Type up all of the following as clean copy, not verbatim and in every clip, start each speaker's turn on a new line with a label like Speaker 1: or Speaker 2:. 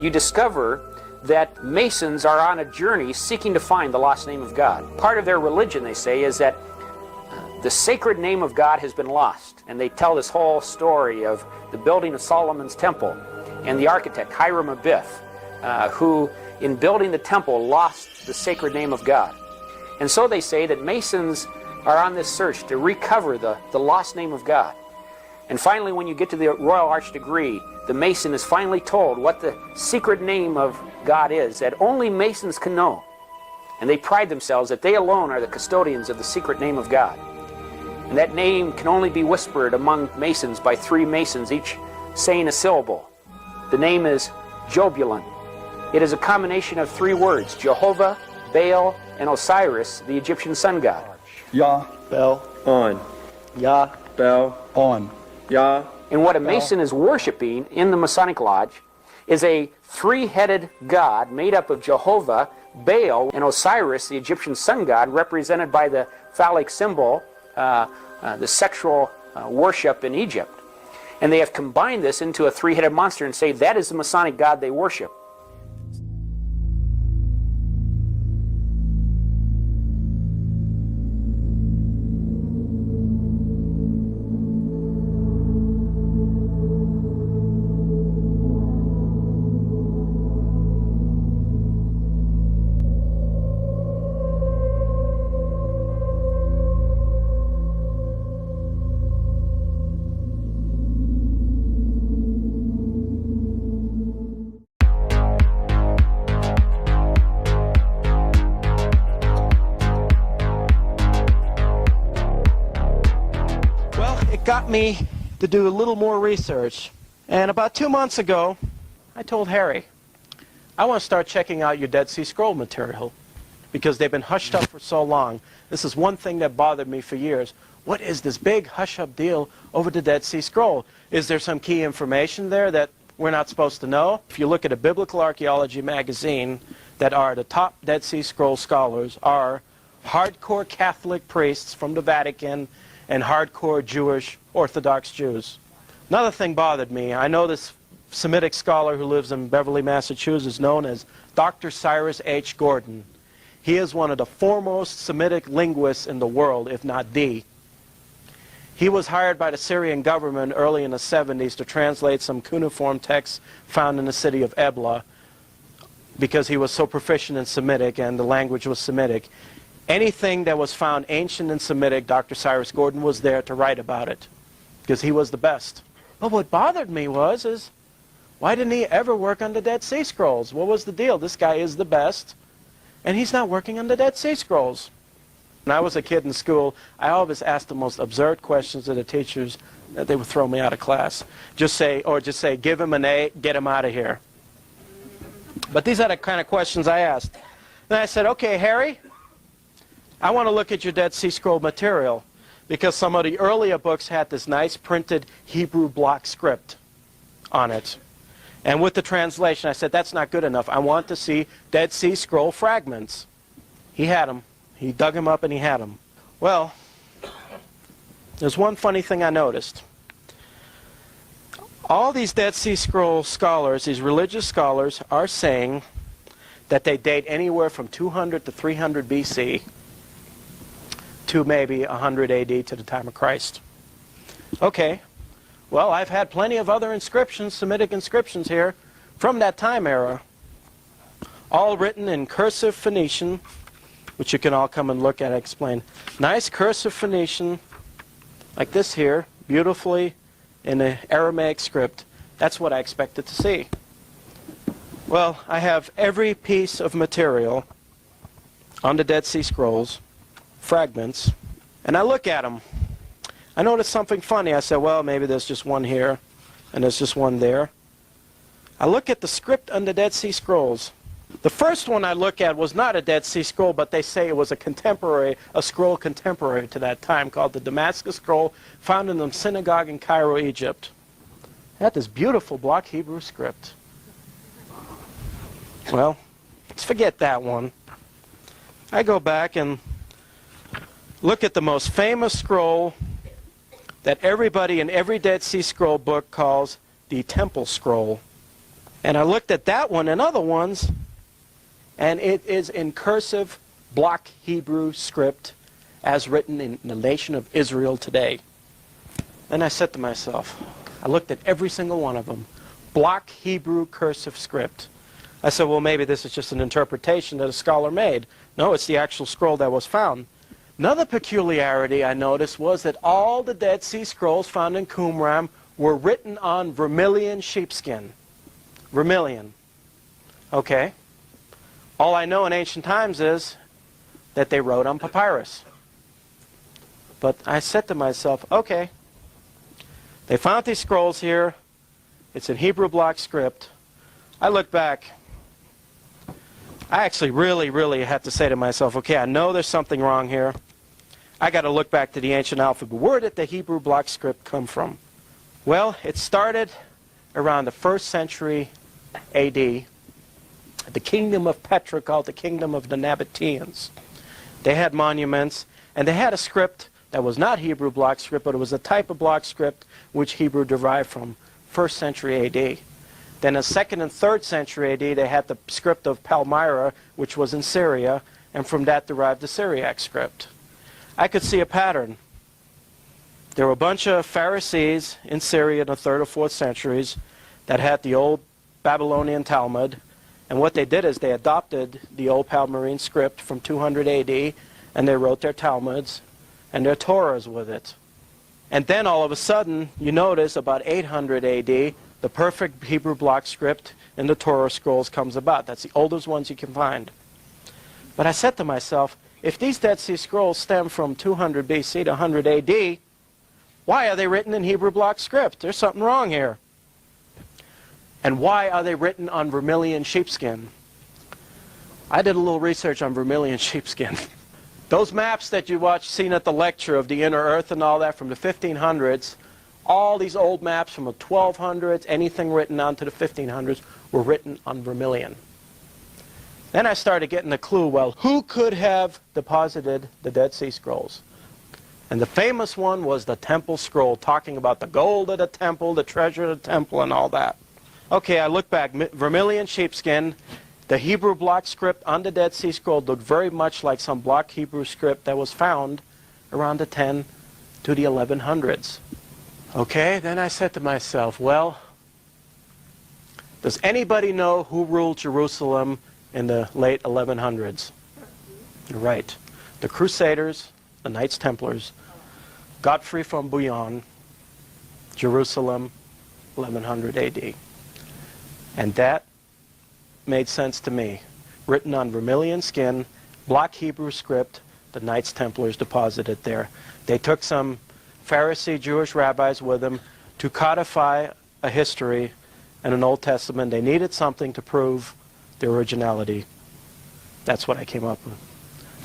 Speaker 1: you discover that Masons are on a journey seeking to find the lost name of God. Part of their religion, they say, is that the sacred name of God has been lost. And they tell this whole story of the building of Solomon's temple and the architect, Hiram Abiff, who, in building the temple, lost the sacred name of God. And so they say that Masons are on this search to recover the lost name of God. And finally, when you get to the Royal Arch degree, the Mason is finally told what the secret name of God is that only Masons can know. And they pride themselves that they alone are the custodians of the secret name of God. And that name can only be whispered among Masons by 3 Masons, each saying a syllable. The name is Jobulon. It is a combination of 3 words, Jehovah, Baal, and Osiris, the Egyptian sun god.
Speaker 2: Yah,
Speaker 3: Bel,
Speaker 2: on.
Speaker 3: Yah,
Speaker 2: Bel,
Speaker 3: on.
Speaker 2: Yah.
Speaker 1: And what a Mason is worshiping in the Masonic Lodge is a 3-headed god made up of Jehovah, Baal, and Osiris, the Egyptian sun god, represented by the phallic symbol, the sexual worship in Egypt. And they have combined this into a 3-headed monster and say that is the Masonic god they worship.
Speaker 3: Got me to do a little more research, and about 2 months ago I told Harry, I want to start checking out your Dead Sea Scroll material because they've been hushed up for so long. This is one thing that bothered me for years. What is this big hush-up deal over the Dead Sea Scroll? Is there some key information there that we're not supposed to know? If you look at a Biblical Archaeology magazine, that are the top Dead Sea Scroll scholars are hardcore Catholic priests from the Vatican and hardcore Jewish Orthodox Jews. Another thing bothered me. I know this Semitic scholar who lives in Beverly, Massachusetts, known as Dr. Cyrus H. Gordon. He is one of the foremost Semitic linguists in the world, if not the. He was hired by the Syrian government early in the 70s to translate some cuneiform texts found in the city of Ebla because he was so proficient in Semitic and the language was Semitic. Anything that was found ancient and Semitic, Dr. Cyrus Gordon was there to write about it because he was the best. But what bothered me was why didn't he ever work on the Dead Sea Scrolls? What was the deal? This guy is the best, and he's not working on the Dead Sea Scrolls. When I was a kid in school, I always asked the most absurd questions to the teachers that they would throw me out of class. Just say, give him an A, get him out of here. But these are the kind of questions I asked. Then I said, okay, Harry, I want to look at your Dead Sea Scroll material because some of the earlier books had this nice printed Hebrew block script on it. And with the translation, I said, that's not good enough. I want to see Dead Sea Scroll fragments. He had them. He dug them up and he had them. Well, there's one funny thing I noticed. All these Dead Sea Scroll scholars, these religious scholars, are saying that they date anywhere from 200 to 300 BC to maybe 100 AD to the time of Christ. Okay, well, I've had plenty of other inscriptions, Semitic inscriptions here, from that time era, all written in cursive Phoenician, which you can all come and look at and explain. Nice cursive Phoenician, like this here, beautifully in the Aramaic script. That's what I expected to see. Well, I have every piece of material on the Dead Sea Scrolls, fragments, and I look at them. I noticed something funny. I said, well, maybe there's just one here, and there's just one there. I look at the script on the Dead Sea Scrolls. The first one I look at was not a Dead Sea Scroll, but they say it was a scroll contemporary to that time called the Damascus Scroll, found in the synagogue in Cairo, Egypt. It had this beautiful block Hebrew script. Well, let's forget that one. I go back and look at the most famous scroll that everybody in every Dead Sea Scroll book calls the Temple Scroll. And I looked at that one and other ones, and it is in cursive block Hebrew script as written in the nation of Israel today. Then I said to myself, I looked at every single one of them, block Hebrew cursive script. I said, well, maybe this is just an interpretation that a scholar made. No, it's the actual scroll that was found. Another peculiarity I noticed was that all the Dead Sea Scrolls found in Qumran were written on vermilion sheepskin. Vermilion. Okay. All I know in ancient times is that they wrote on papyrus. But I said to myself, okay, they found these scrolls here. It's in Hebrew block script. I look back. I actually really had to say to myself, okay, I know there's something wrong here. I got to look back to the ancient alphabet. Where did the Hebrew block script come from? Well, it started around the 1st century A.D. The kingdom of Petra, called the kingdom of the Nabateans. They had monuments, and they had a script that was not Hebrew block script, but it was a type of block script which Hebrew derived from 1st century A.D. Then in 2nd and 3rd century A.D., they had the script of Palmyra, which was in Syria, and from that derived the Syriac script. I could see a pattern. There were a bunch of Pharisees in Syria in the 3rd or 4th centuries that had the old Babylonian Talmud, and what they did is they adopted the old Palmyrene script from 200 A.D., and they wrote their Talmuds and their Torahs with it. And then all of a sudden, you notice about 800 A.D., the perfect Hebrew block script in the Torah scrolls comes about. That's the oldest ones you can find. But I said to myself, if these Dead Sea Scrolls stem from 200 B.C. to 100 A.D., why are they written in Hebrew block script? There's something wrong here. And why are they written on vermilion sheepskin? I did a little research on vermilion sheepskin. Those maps that you seen at the lecture of the inner earth and all that from the 1500s, all these old maps from the 1200s, anything written on to the 1500s, were written on vermilion. Then I started getting a clue, well, who could have deposited the Dead Sea Scrolls? And the famous one was the Temple Scroll, talking about the gold of the temple, the treasure of the temple, and all that. Okay, I look back, vermilion sheepskin, the Hebrew block script on the Dead Sea Scroll looked very much like some block Hebrew script that was found around the 10 to the 1100s. Okay, then I said to myself, well, does anybody know who ruled Jerusalem in the late 1100s? Right. The Crusaders, the Knights Templars, Godfrey from Bouillon, Jerusalem, 1100 A.D. And that made sense to me. Written on vermilion skin, block Hebrew script, the Knights Templars deposited there. They took some Pharisee Jewish rabbis with them to codify a history and an Old Testament. They needed something to prove the originality. That's what I came up with.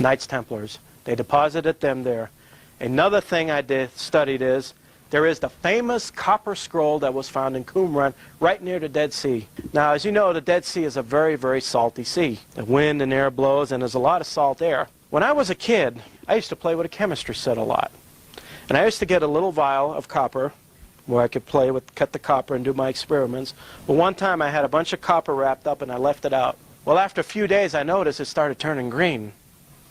Speaker 3: Knights Templars. They deposited them there. Another thing I studied is there is the famous copper scroll that was found in Qumran right near the Dead Sea. Now, as you know, the Dead Sea is a very salty sea. The wind and air blows, and there's a lot of salt air. When I was a kid, I used to play with a chemistry set a lot. And I used to get a little vial of copper where I could play with, cut the copper and do my experiments. But one time I had a bunch of copper wrapped up and I left it out. Well, after a few days I noticed it started turning green.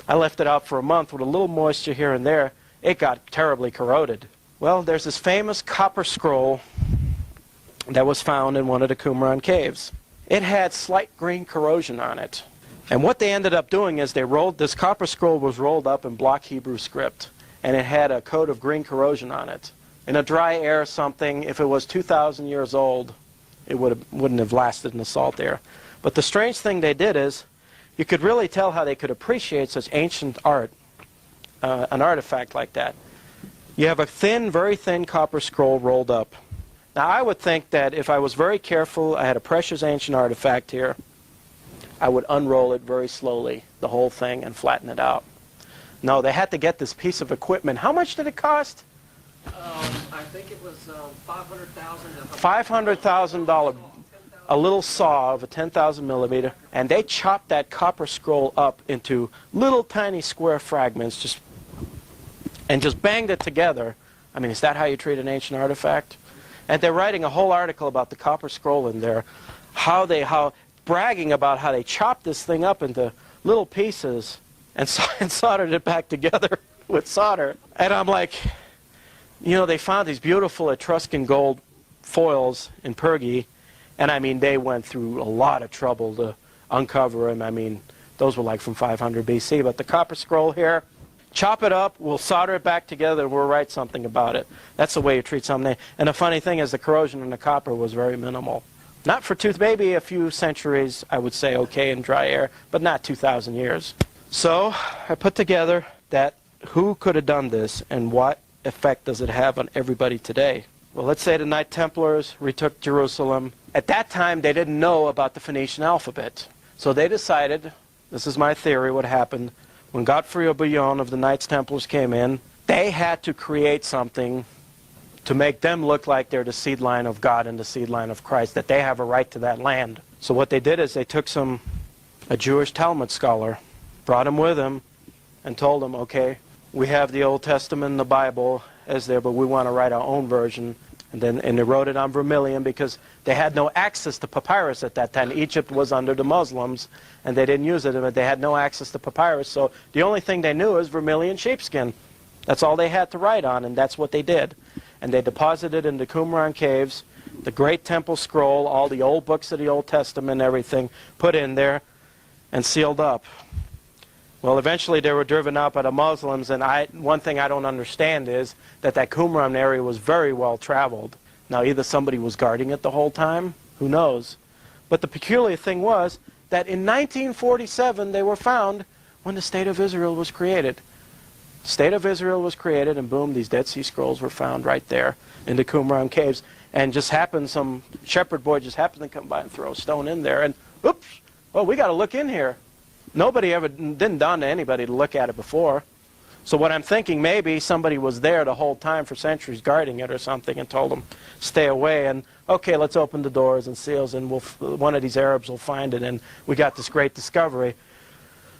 Speaker 3: I left it out for a month with a little moisture here and there. It got terribly corroded. Well, there's this famous copper scroll that was found in one of the Qumran caves. It had slight green corrosion on it. And what they ended up doing is this copper scroll was rolled up in block Hebrew script. And it had a coat of green corrosion on it. In a dry air or something, if it was 2,000 years old, it wouldn't have lasted in the salt air. But the strange thing they did is, you could really tell how they could appreciate such ancient art, an artifact like that. You have a very thin copper scroll rolled up. Now I would think that if I was very careful, I had a precious ancient artifact here, I would unroll it very slowly, the whole thing, and flatten it out. No, they had to get this piece of equipment. How much did it cost?
Speaker 2: I think it was $500,000.
Speaker 3: $500,000. A little saw of a 10,000 millimeter, and they chopped that copper scroll up into little tiny square fragments, and just banged it together. I mean, is that how you treat an ancient artifact? And they're writing a whole article about the copper scroll in there. how bragging about how they chopped this thing up into little pieces and soldered it back together with solder. And I'm like, you know, they found these beautiful Etruscan gold foils in Pergi, and I mean, they went through a lot of trouble to uncover them. I mean, those were like from 500 BC, but the copper scroll here, chop it up, we'll solder it back together, and we'll write something about it. That's the way you treat something. And the funny thing is the corrosion in the copper was very minimal. Not for maybe a few centuries, I would say, okay, in dry air, but not 2,000 years. So I put together that who could have done this and what effect does it have on everybody today? Well, let's say the Knight Templars retook Jerusalem. At that time, they didn't know about the Phoenician alphabet. So they decided, this is my theory, what happened, when Godfrey of Bouillon of the Knights Templars came in, they had to create something to make them look like they're the seed line of God and the seed line of Christ, that they have a right to that land. So what they did is they took a Jewish Talmud scholar, brought him with them, and told him, okay, we have the Old Testament and the Bible as there, but we want to write our own version. And they wrote it on vermilion because they had no access to papyrus at that time. Egypt was under the Muslims, and they didn't use it, but they had no access to papyrus. So the only thing they knew was vermilion sheepskin. That's all they had to write on, and that's what they did. And they deposited in the Qumran caves the great temple scroll, all the old books of the Old Testament, everything, put in there and sealed up. Well, eventually they were driven out by the Muslims, and one thing I don't understand is that Qumran area was very well traveled. Now, either somebody was guarding it the whole time, who knows. But the peculiar thing was that in 1947 they were found when the State of Israel was created. The State of Israel was created, and boom, these Dead Sea Scrolls were found right there in the Qumran caves. And just happened, some shepherd boy just happened to come by and throw a stone in there, and oops, well, we got to look in here. Nobody ever, didn't dawn to anybody to look at it before. So what I'm thinking, maybe somebody was there the whole time for centuries guarding it or something and told them, stay away, and okay, let's open the doors and seals, and one of these Arabs will find it, and we got this great discovery.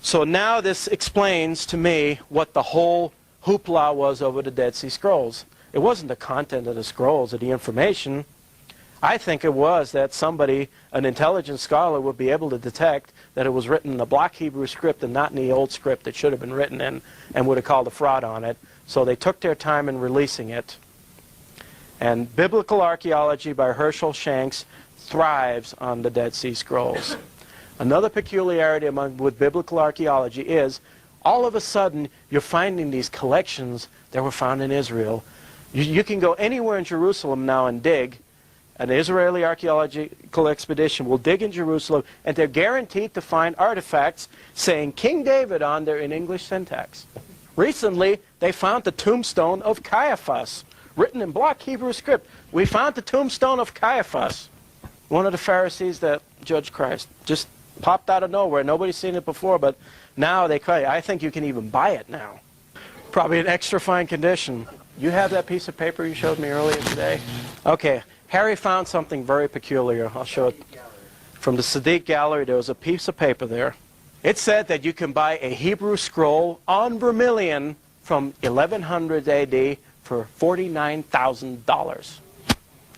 Speaker 3: So now this explains to me what the whole hoopla was over the Dead Sea Scrolls. It wasn't the content of the scrolls or the information. I think it was that somebody, an intelligent scholar, would be able to detect that it was written in a block Hebrew script and not in the old script it should have been written in, and would have called a fraud on it. So they took their time in releasing it. And biblical archaeology by Herschel Shanks thrives on the Dead Sea Scrolls. Another peculiarity with biblical archaeology is all of a sudden you're finding these collections that were found in Israel. You can go anywhere in Jerusalem now and dig. An Israeli archaeological expedition will dig in Jerusalem, and they're guaranteed to find artifacts saying King David on there in English syntax. Recently, they found the tombstone of Caiaphas, written in block Hebrew script. We found the tombstone of Caiaphas, one of the Pharisees that judged Christ. Just popped out of nowhere. Nobody's seen it before, but now I think you can even buy it now. Probably in extra fine condition. You have that piece of paper you showed me earlier today? Okay. Harry found something very peculiar. I'll show it. From the Sadiq Gallery, there was a piece of paper there. It said that you can buy a Hebrew scroll on vermilion from 1100 AD for $49,000.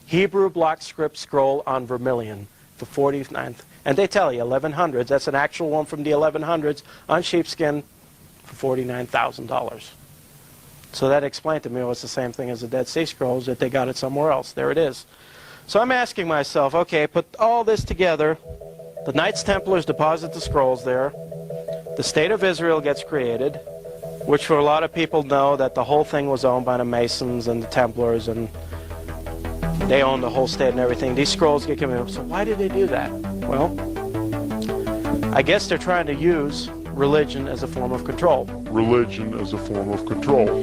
Speaker 3: Hebrew block script scroll on vermilion for $49,000. And they tell you, 1100s, that's an actual one from the 1100s on sheepskin for $49,000. So that explained to me it's the same thing as the Dead Sea Scrolls, that they got it somewhere else. There it is. So I'm asking myself, okay, put all this together. The Knights Templars deposit the scrolls there. The State of Israel gets created, which for a lot of people know that the whole thing was owned by the Masons and the Templars, and they own the whole state and everything. These scrolls get given. So why did they do that? Well, I guess they're trying to use religion as a form of control.
Speaker 4: Religion as a form of control.